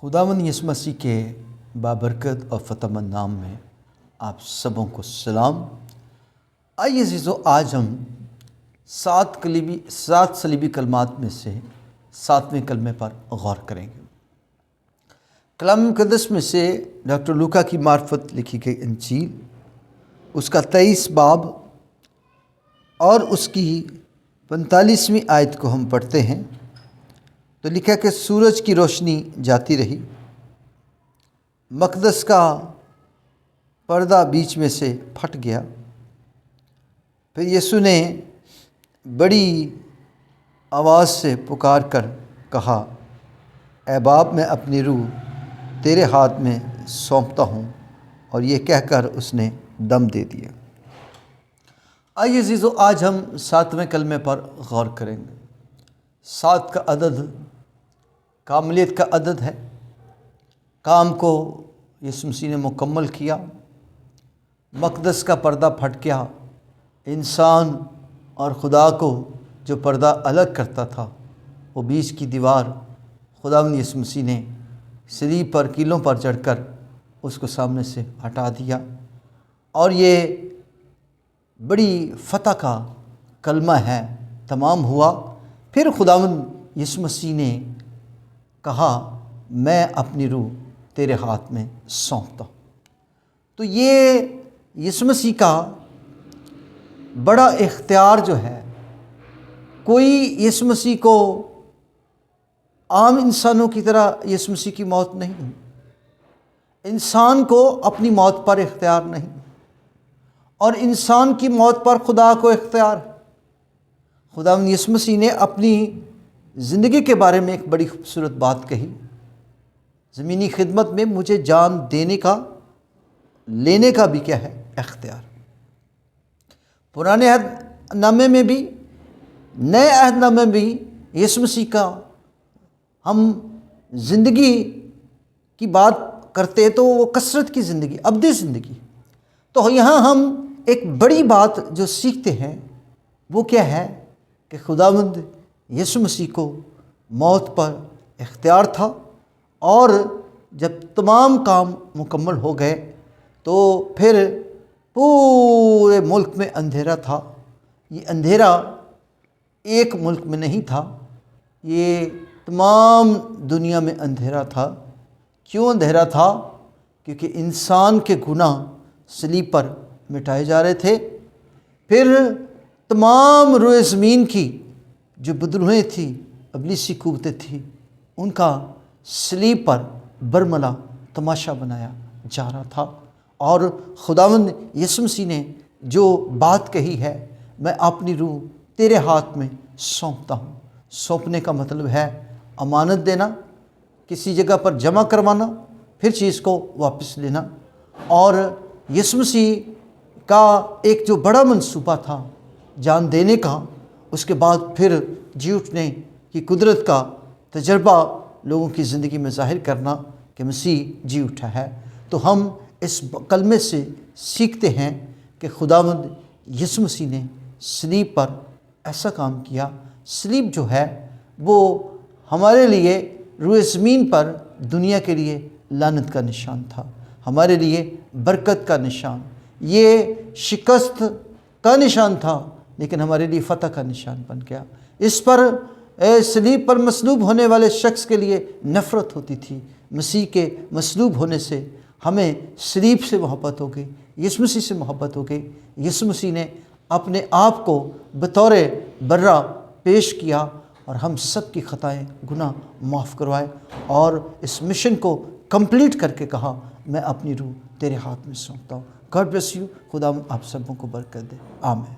خداوند یسوع مسیح کے بابرکت اور فتح مند نام میں آپ سبوں کو سلام۔ آئیے عزیزو، آج ہم سات صلیبی کلمات میں سے 7ویں کلمے پر غور کریں گے۔ کلام مقدس میں سے ڈاکٹر لوکا کی معرفت لکھی گئی انجیل، اس کا 23 باب اور اس کی 45ویں آیت کو ہم پڑھتے ہیں تو لکھا کہ سورج کی روشنی جاتی رہی، مقدس کا پردہ بیچ میں سے پھٹ گیا۔ پھر یسوع نے بڑی آواز سے پکار کر کہا، اے باپ، میں اپنی روح تیرے ہاتھ میں سونپتا ہوں، اور یہ کہہ کر اس نے دم دے دیا۔ آئیے عزیزو، آج ہم 7ویں کلمے پر غور کریں گے۔ 7 کا عدد کاملیت کا عدد ہے۔ کام کو یسوع مسیح نے مکمل کیا، مقدس کا پردہ پھٹ گیا، انسان اور خدا کو جو پردہ الگ کرتا تھا، وہ بیچ کی دیوار خداوند یسوع مسیح نے صلیب پر کیلوں پر چڑھ کر اس کو سامنے سے ہٹا دیا، اور یہ بڑی فتح کا کلمہ ہے، تمام ہوا۔ پھر خداوند یسوع مسیح نے کہا، میں اپنی روح تیرے ہاتھ میں سونپتا ہوں۔ تو یہ یسوع مسیح کا بڑا اختیار جو ہے، کوئی یسوع مسیح کو عام انسانوں کی طرح یسوع مسیح کی موت نہیں، انسان کو اپنی موت پر اختیار نہیں، اور انسان کی موت پر خدا کو اختیار ہے۔ خداوند یسوع مسیح نے اپنی زندگی کے بارے میں ایک بڑی خوبصورت بات کہی، زمینی خدمت میں مجھے جان دینے کا، لینے کا بھی کیا ہے، اختیار۔ پرانے عہد نامے میں بھی، نئے عہد نامے میں بھی یسوع مسیح کا ہم زندگی کی بات کرتے تو وہ کثرت کی زندگی، ابدی زندگی۔ تو یہاں ہم ایک بڑی بات جو سیکھتے ہیں وہ کیا ہے کہ خداوند یسوع مسیح کو موت پر اختیار تھا، اور جب تمام کام مکمل ہو گئے تو پھر پورے ملک میں اندھیرا تھا۔ یہ اندھیرا ایک ملک میں نہیں تھا، یہ تمام دنیا میں اندھیرا تھا۔ کیوں اندھیرا تھا؟ کیونکہ انسان کے گناہ صلیب پر مٹائے جا رہے تھے۔ پھر تمام روئے زمین کی جو بدروہیں تھیں، ابلیسی قوتیں تھیں، ان کا صلیب پر برملا تماشا بنایا جا رہا تھا۔ اور خداوند یسوع مسیح نے جو بات کہی ہے، میں اپنی روح تیرے ہاتھ میں سونپتا ہوں۔ سونپنے کا مطلب ہے امانت دینا، کسی جگہ پر جمع کروانا، پھر چیز کو واپس لینا۔ اور یسوع مسیح کا ایک جو بڑا منصوبہ تھا جان دینے کا، اس کے بعد پھر جی اٹھنے کی قدرت کا تجربہ لوگوں کی زندگی میں ظاہر کرنا کہ مسیح جی اٹھا ہے۔ تو ہم اس کلمے سے سیکھتے ہیں کہ خداوند یسوع مسیح نے صلیب پر ایسا کام کیا۔ صلیب جو ہے وہ ہمارے لیے روئے زمین پر دنیا کے لیے لعنت کا نشان تھا، ہمارے لیے برکت کا نشان، یہ شکست کا نشان تھا، لیکن ہمارے لیے فتح کا نشان بن گیا۔ اس پر صلیب پر مصلوب ہونے والے شخص کے لیے نفرت ہوتی تھی، مسیح کے مصلوب ہونے سے ہمیں صلیب سے محبت ہو گئی، یسوع مسیح سے محبت ہو گئی۔ یسوع مسیح نے اپنے آپ کو بطور برہ پیش کیا، اور ہم سب کی خطائیں، گناہ معاف کروائے، اور اس مشن کو کمپلیٹ کر کے کہا، میں اپنی روح تیرے ہاتھ میں سونپتا ہوں۔ God bless you. خدا آپ سبوں کو برکت دے، آمین۔